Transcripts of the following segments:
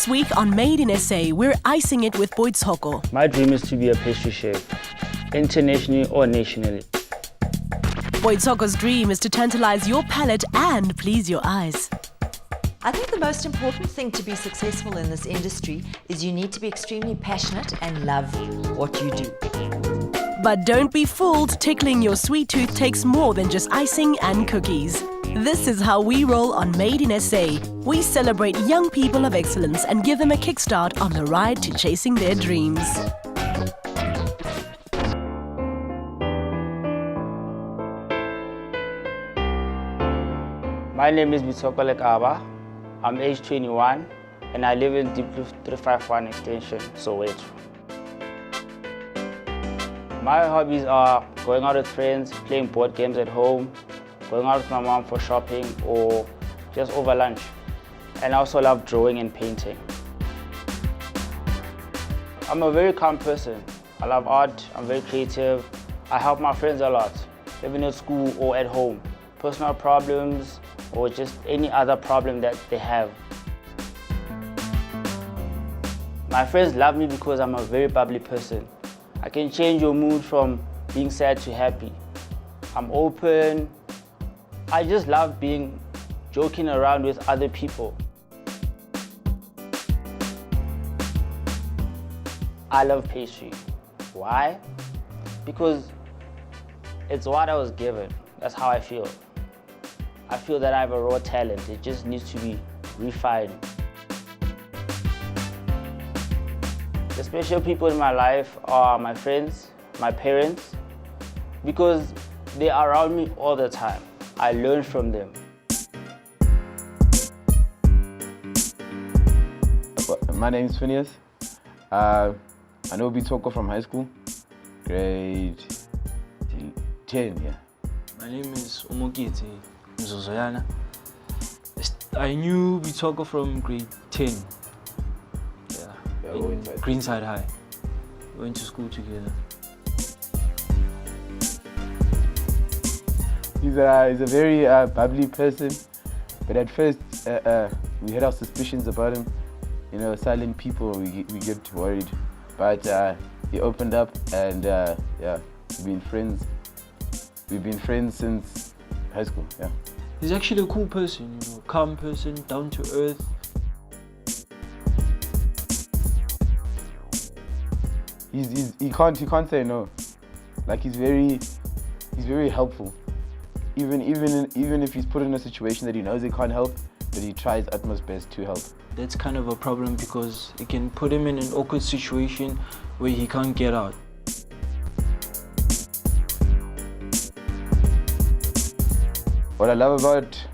This week on Made in SA, we're icing it with Boitshoko. My dream is to be a pastry chef, internationally or nationally. Boitshoko's dream is to tantalize your palate and please your eyes. I think the most important thing to be successful in this industry is you need to be extremely passionate and love what you do. But don't be fooled, tickling your sweet tooth takes more than just icing and cookies. This is how we roll on Made in SA. We celebrate young people of excellence and give them a kickstart on the ride to chasing their dreams. My name is Boitshoko. I'm age 21 and I live in Deep Blue 351 Extension, Soweto. My hobbies are going out with friends, playing board games at home, going out with my mom for shopping or just over lunch. And I also love drawing and painting. I'm a very calm person. I love art, I'm very creative. I help my friends a lot, even at school or at home. Personal problems or just any other problem that they have. My friends love me because I'm a very bubbly person. I can change your mood from being sad to happy. I'm open. I just love joking around with other people. I love pastry. Why? Because it's what I was given. That's how I feel. I feel that I have a raw talent. It just needs to be refined. The special people in my life are my friends, my parents, because they are around me all the time. I learn from them. My name is Phineas. I know Boitshoko from high school, grade 10, yeah. My name is Umokiti Mzozoyana. I knew Boitshoko from grade 10. Yeah, in Greenside High. We went to school together. He's a very bubbly person, but at first we had our suspicions about him. You know, silent people, we get worried. But he opened up and yeah, we've been friends. We've been friends since high school, yeah. He's actually a cool person, you know, calm person, down to earth. He can't say no. Like he's very helpful. Even if he's put in a situation that he knows he can't help, but he tries utmost best to help. That's kind of a problem because it can put him in an awkward situation where he can't get out. What I love about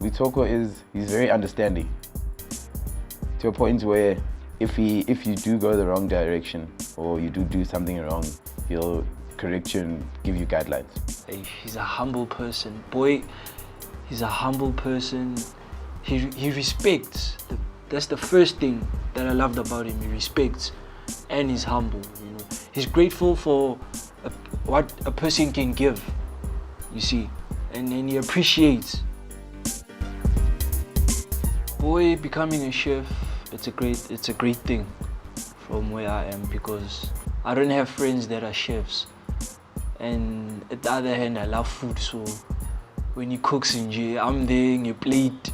Boitshoko is he's very understanding. To a point where if you do go the wrong direction or you do something wrong, he'll correct you and give you guidelines. He's a humble person. Boy, he's a humble person. He respects. That's the first thing that I loved about him. He respects and he's humble. You know, he's grateful for what a person can give. You see, and then he appreciates. Boy, becoming a chef, it's a great thing from where I am because I don't have friends that are chefs. And at the other hand, I love food, so when he cooks in J, I'm there in a plate,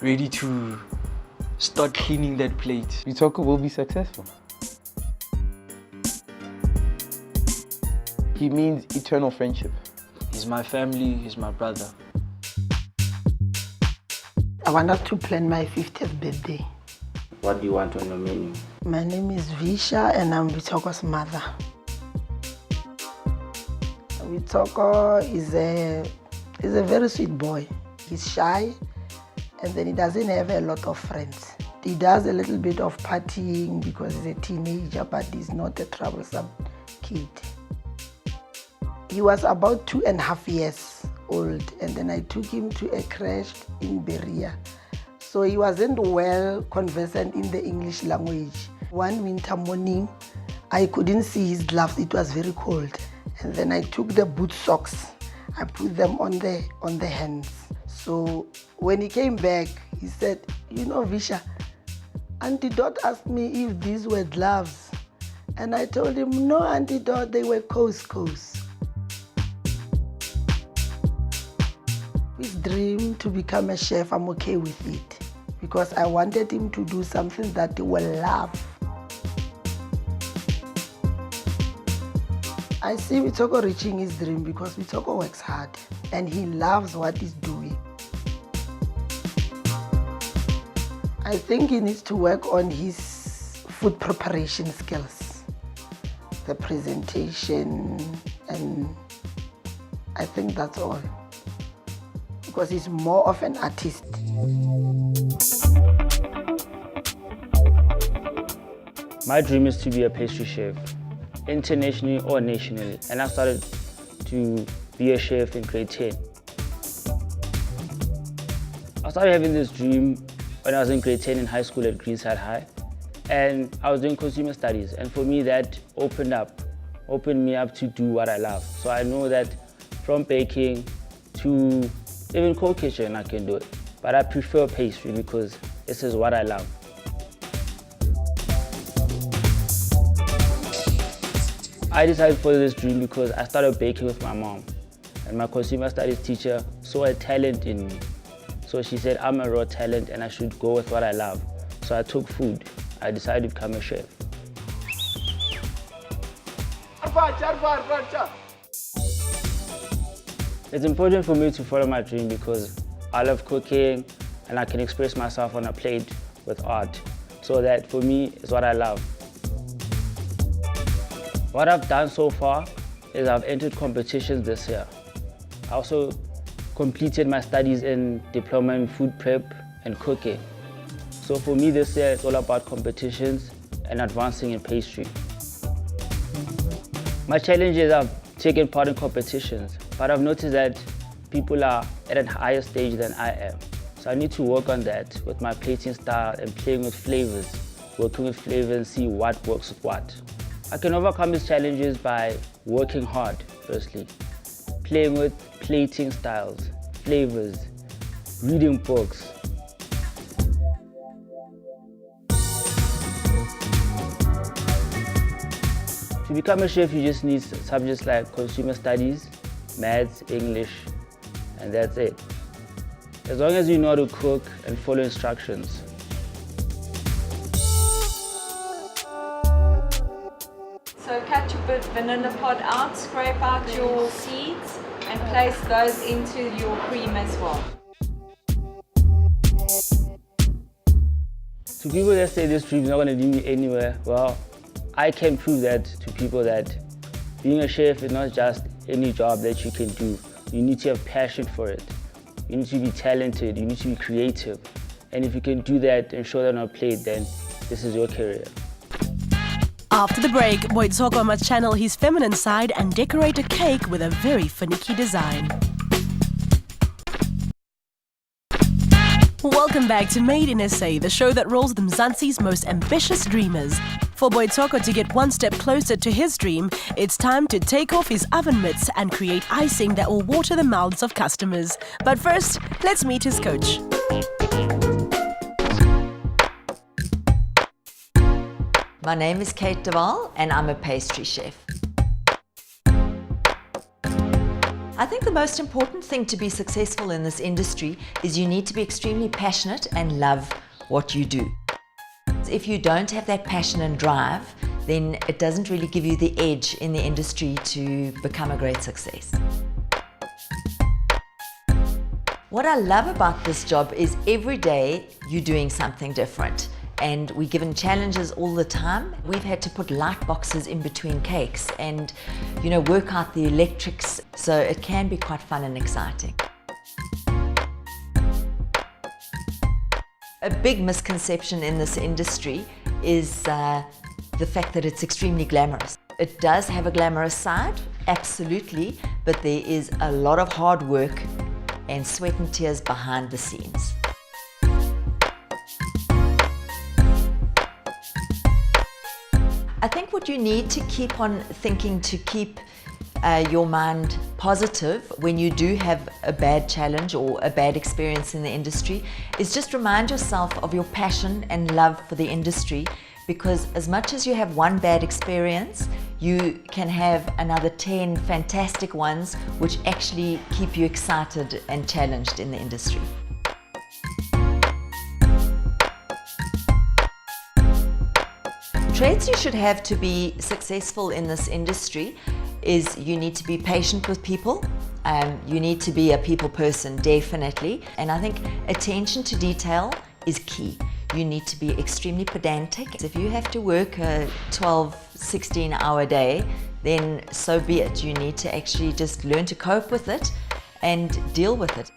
ready to start cleaning that plate. Boitshoko will be successful. He means eternal friendship. He's my family, he's my brother. I wanted to plan my 50th birthday. What do you want on your menu? My name is Visha and I'm Boitshoko's mother. Boitshoko is a very sweet boy. He's shy and then he doesn't have a lot of friends. He does a little bit of partying because he's a teenager, but he's not a troublesome kid. He was about 2.5 years old and then I took him to a crash in Berea. So he wasn't well conversant in the English language. One winter morning, I couldn't see his gloves, it was very cold. And then I took the boot socks, I put them on the hands. So when he came back, he said, you know, Visha, Auntie Dot asked me if these were gloves. And I told him, no, Auntie Dot, they were couscous. His dream to become a chef, I'm okay with it. Because I wanted him to do something that he will love. I see Boitshoko reaching his dream because Boitshoko works hard and he loves what he's doing. I think he needs to work on his food preparation skills, the presentation, and I think that's all. Because he's more of an artist. My dream is to be a pastry chef, internationally or nationally, and I started to be a chef in grade 10. I started having this dream when I was in grade 10 in high school at Greenside High, and I was doing consumer studies, and for me that opened me up to do what I love. So I know that from baking to even cold kitchen I can do it, but I prefer pastry because this is what I love. I decided to follow this dream because I started baking with my mom, and my consumer studies teacher saw a talent in me. So she said I'm a raw talent and I should go with what I love. So I took food. I decided to become a chef. It's important for me to follow my dream because I love cooking and I can express myself on a plate with art. So that for me is what I love. What I've done so far is I've entered competitions this year. I also completed my studies in diploma in food prep and cooking. So for me this year it's all about competitions and advancing in pastry. My challenge is I've taken part in competitions, but I've noticed that people are at a higher stage than I am. So I need to work on that with my plating style and playing with flavors, working with flavors and see what works with what. I can overcome these challenges by working hard, firstly, playing with plating styles, flavors, reading books. To become a chef, you just need subjects like consumer studies, maths, English, and that's it. As long as you know how to cook and follow instructions. So cut your vanilla pod out, scrape out your seeds and place those into your cream as well. To people that say this dream is not going to lead me anywhere, well, I can prove that to people that being a chef is not just any job that you can do. You need to have passion for it. You need to be talented, you need to be creative. And if you can do that and show that on a plate, then this is your career. After the break, Boitshoko must channel his feminine side and decorate a cake with a very finicky design. Welcome back to Made in SA, the show that rolls the Mzansi's most ambitious dreamers. For Boitshoko to get one step closer to his dream, it's time to take off his oven mitts and create icing that will water the mouths of customers. But first, let's meet his coach. My name is Kate Duval and I'm a pastry chef. I think the most important thing to be successful in this industry is you need to be extremely passionate and love what you do. If you don't have that passion and drive, then it doesn't really give you the edge in the industry to become a great success. What I love about this job is every day you're doing something different. And we're given challenges all the time. We've had to put light boxes in between cakes and, work out the electrics, so it can be quite fun and exciting. A big misconception in this industry is the fact that it's extremely glamorous. It does have a glamorous side, absolutely, but there is a lot of hard work and sweat and tears behind the scenes. I think what you need to keep on thinking to keep your mind positive when you do have a bad challenge or a bad experience in the industry is just remind yourself of your passion and love for the industry, because as much as you have one bad experience, you can have another 10 fantastic ones which actually keep you excited and challenged in the industry. Traits you should have to be successful in this industry is you need to be patient with people. You need to be a people person, definitely. And I think attention to detail is key. You need to be extremely pedantic. If you have to work a 12, 16-hour day, then so be it. You need to actually just learn to cope with it and deal with it.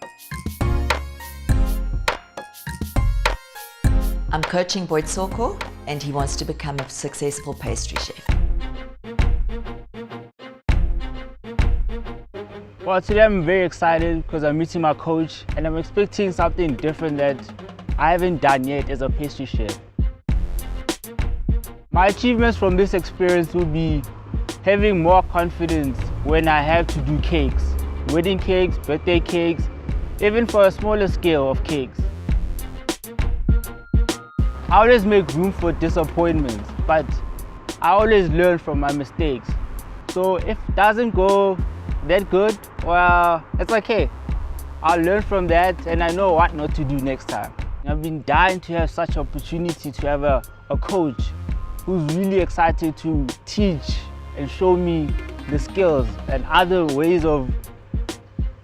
I'm coaching Boitshoko, and he wants to become a successful pastry chef. Well, today I'm very excited because I'm meeting my coach and I'm expecting something different that I haven't done yet as a pastry chef. My achievements from this experience will be having more confidence when I have to do cakes, wedding cakes, birthday cakes, even for a smaller scale of cakes. I always make room for disappointments, but I always learn from my mistakes. So if it doesn't go that good, well, it's okay. I'll learn from that and I know what not to do next time. I've been dying to have such opportunity to have a coach who's really excited to teach and show me the skills and other ways of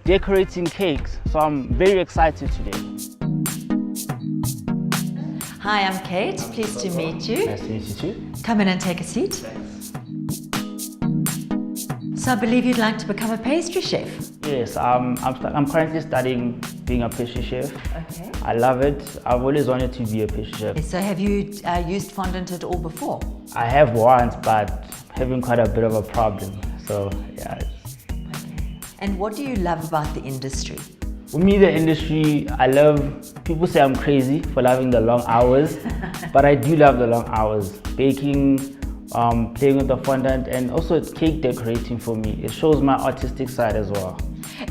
decorating cakes. So I'm very excited today. Hi, I'm Kate. Pleased to meet you. Nice to meet you too. Come in and take a seat. So I believe you'd like to become a pastry chef. Yes, I'm currently studying being a pastry chef. Okay. I love it. I've always wanted to be a pastry chef. So have you used fondant at all before? I have once, but having quite a bit of a problem. So yeah. Okay. And what do you love about the industry? For me, the industry, I love, people say I'm crazy for loving the long hours, but I do love the long hours. Baking, playing with the fondant, and also it's cake decorating for me. It shows my artistic side as well.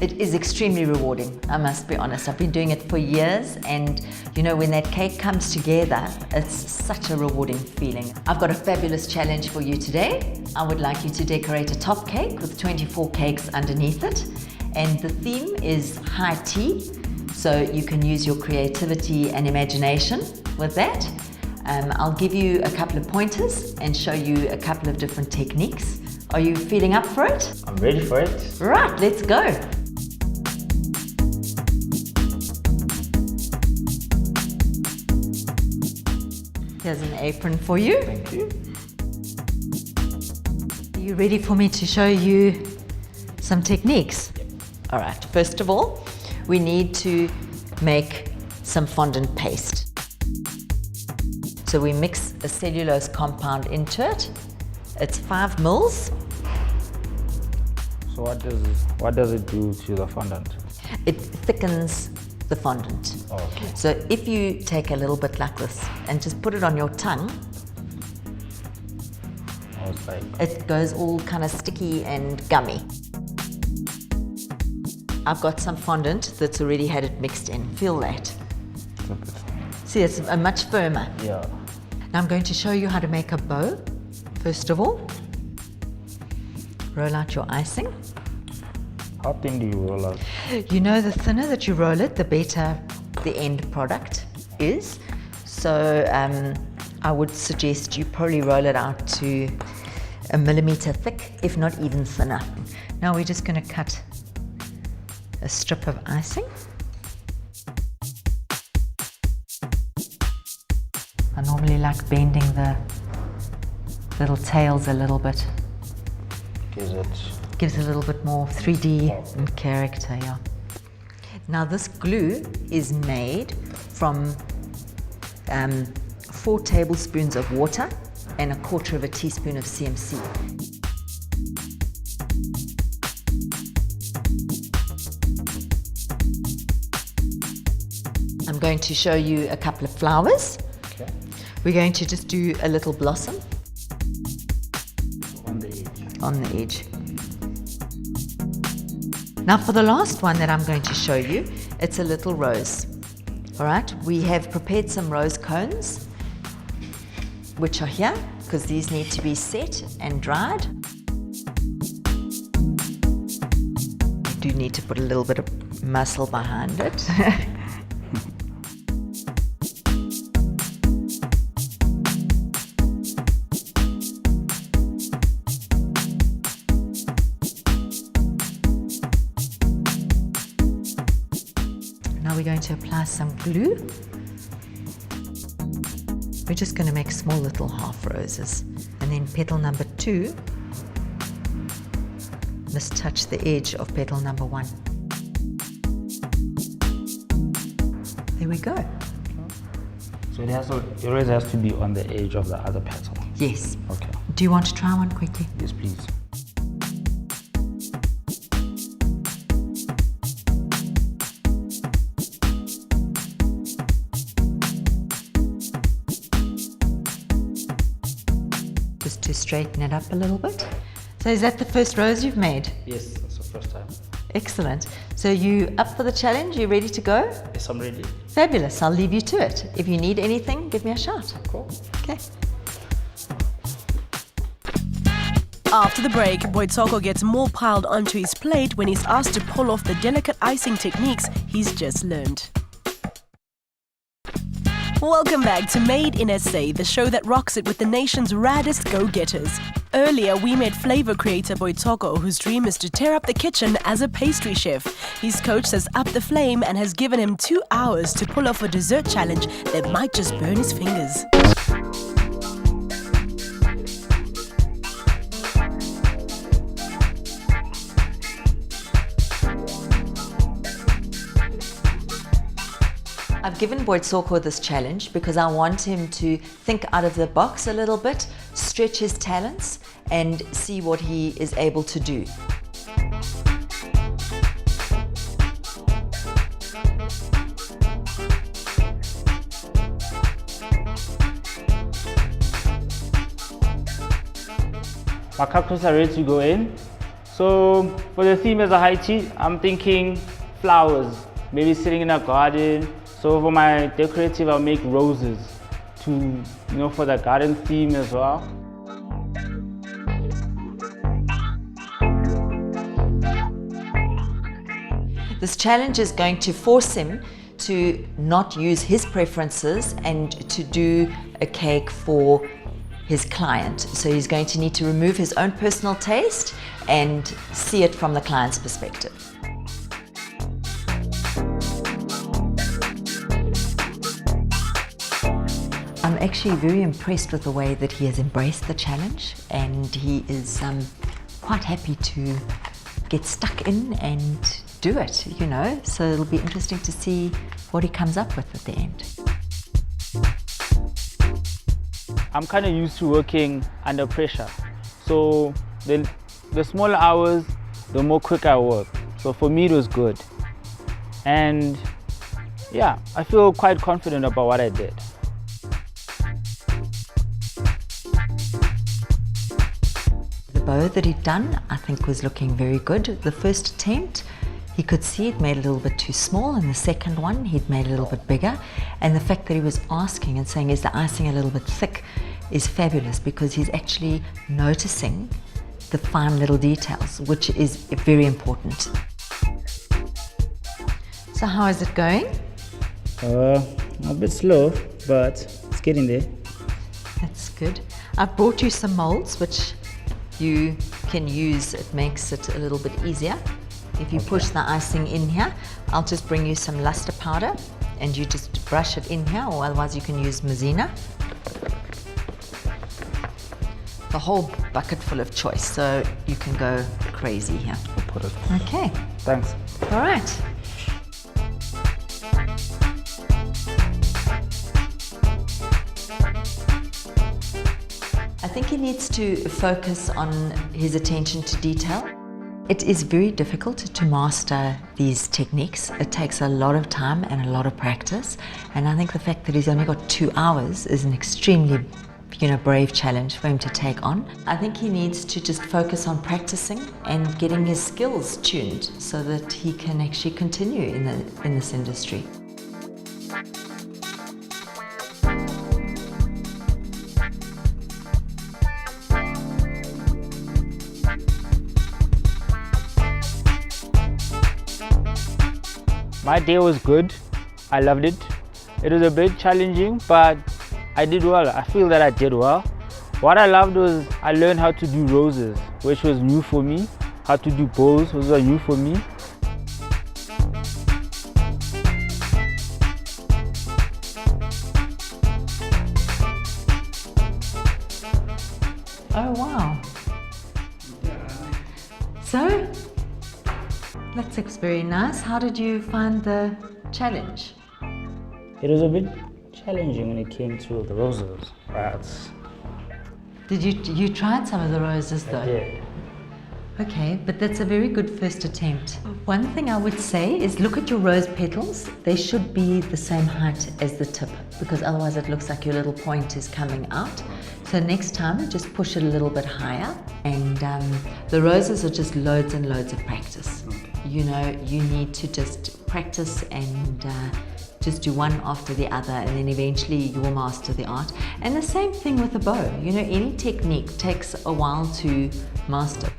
It is extremely rewarding, I must be honest. I've been doing it for years, and you know, when that cake comes together, it's such a rewarding feeling. I've got a fabulous challenge for you today. I would like you to decorate a top cake with 24 cakes underneath it. And the theme is high tea, so you can use your creativity and imagination with that. I'll give you a couple of pointers and show you a couple of different techniques. Are you feeling up for it? I'm ready for it. Right, let's go. Here's an apron for you. Thank you. Are you ready for me to show you some techniques? All right, first of all, we need to make some fondant paste. So we mix a cellulose compound into it. It's 5 mils. So what does it do to the fondant? It thickens the fondant. Oh, okay. So if you take a little bit like this and just put it on your tongue, Oh, it's like, it goes all kind of sticky and gummy. I've got some fondant that's already had it mixed in. Feel that. See, it's much firmer. yeah. Now I'm going to show you how to make a bow. First of all, roll out your icing. How thin do you roll out? You know, the thinner that you roll it, the better the end product is. So I would suggest you probably roll it out to 1 millimeter thick, if not even thinner. Now we're just going to cut a strip of icing. I normally like bending the little tails a little bit. Gives a little bit more 3D and character, yeah. Now this glue is made from 4 tablespoons of water and 1/4 teaspoon of CMC. I'm going to show you a couple of flowers. Okay. We're going to just do a little blossom On the edge. on the edge. Now for the last one that I'm going to show you, it's a little rose. All right, we have prepared some rose cones, which are here, because these need to be set and dried. You do need to put a little bit of muscle behind it. Now we're going to apply some glue. We're just going to make small little half roses. And then petal number 2 must touch the edge of petal number 1. There we go. So it always has to be on the edge of the other petal. Yes. Okay. Do you want to try one quickly? Yes, please. Just to straighten it up a little bit. So is that the first rose you've made? Yes, that's the first time. Excellent. So you up for the challenge? You ready to go? Yes, I'm ready. Fabulous. I'll leave you to it. If you need anything, give me a shout. Cool. Okay. After the break, Boitshoko gets more piled onto his plate when he's asked to pull off the delicate icing techniques he's just learned. Welcome back to Made in SA, the show that rocks it with the nation's raddest go-getters. Earlier, we met flavor creator Boitshoko, whose dream is to tear up the kitchen as a pastry chef. His coach has upped the flame and has given him 2 hours to pull off a dessert challenge that might just burn his fingers. I've given Boitshoko this challenge because I want him to think out of the box a little bit, stretch his talents, and see what he is able to do. My cupcakes are ready to go in. So for the theme as a high tea, I'm thinking flowers, maybe sitting in a garden. So for my decorative, I'll make roses for the garden theme as well. This challenge is going to force him to not use his preferences and to do a cake for his client. So he's going to need to remove his own personal taste and see it from the client's perspective. I'm actually very impressed with the way that he has embraced the challenge, and he is quite happy to get stuck in and do it, so it'll be interesting to see what he comes up with at the end. I'm kind of used to working under pressure, so the smaller hours, the more quick I work. So for me it was good, and yeah, I feel quite confident about what I did. The bow that he'd done, I think, was looking very good. The first attempt, he could see it made a little bit too small, and the second one he'd made a little bit bigger. And the fact that he was asking and saying, is the icing a little bit thick, is fabulous, because he's actually noticing the fine little details, which is very important. So how is it going? A bit slow, but it's getting there. That's good. I've brought you some molds which you can use. It makes it a little bit easier. If you push the icing in here, I'll just bring you some luster powder and you just brush it in here, or otherwise you can use Maizena. The whole bucket full of choice, so you can go crazy here. I'll put it. Okay. Thanks. All right. I think he needs to focus on his attention to detail. It is very difficult to master these techniques. It takes a lot of time and a lot of practice. And I think the fact that he's only got 2 hours is an extremely brave challenge for him to take on. I think he needs to just focus on practicing and getting his skills tuned so that he can actually continue in this industry. My day was good. I loved it. It was a bit challenging, but I did well. I feel that I did well. What I loved was I learned how to do roses, which was new for me. How to do bows was new for me. Oh wow. So, that looks very nice. How did you find the challenge? It was a bit challenging when it came to the roses, but Did you tried some of the roses though? I did. Okay, but that's a very good first attempt. One thing I would say is look at your rose petals. They should be the same height as the tip, because otherwise it looks like your little point is coming out. So next time, just push it a little bit higher. And the roses are just loads and loads of practice. You know, you need to just practice and just do one after the other, and then eventually you will master the art. And the same thing with the bow. You know, any technique takes a while to master.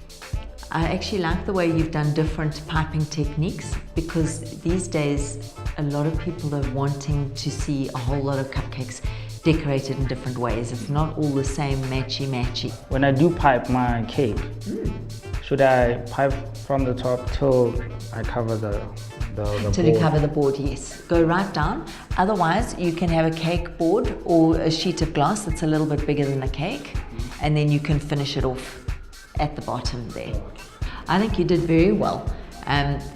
I actually like the way you've done different piping techniques, because these days a lot of people are wanting to see a whole lot of cupcakes decorated in different ways. It's not all the same matchy-matchy. When I do pipe my cake, should I pipe from the top till I cover the Till you cover the board, yes. Go right down. Otherwise, you can have a cake board or a sheet of glass that's a little bit bigger than the cake, and then you can finish it off at the bottom there. I think you did very well.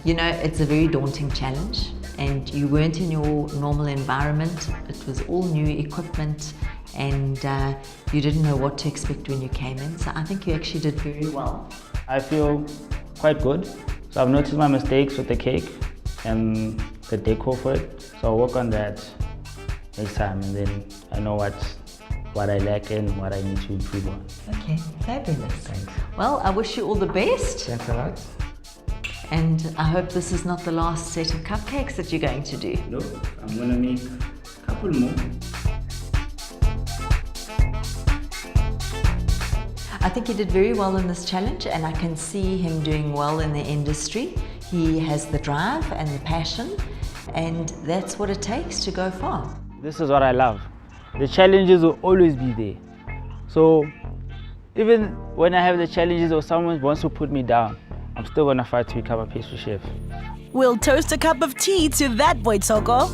You know, it's a very daunting challenge, and you weren't in your normal environment. It was all new equipment, and you didn't know what to expect when you came in. So I think you actually did very well. I feel quite good. So I've noticed my mistakes with the cake and the decor for it. So I'll work on that next time, and then I know what I lack and what I need to improve on. Okay, fabulous. Thanks. Well, I wish you all the best. Thanks a lot. And I hope this is not the last set of cupcakes that you're going to do. No, I'm gonna make a couple more. I think he did very well in this challenge, and I can see him doing well in the industry. He has the drive and the passion, and that's what it takes to go far. This is what I love. The challenges will always be there. So even when I have the challenges or someone wants to put me down, I'm still gonna fight to become a pastry chef. We'll toast a cup of tea to that, Boitshoko.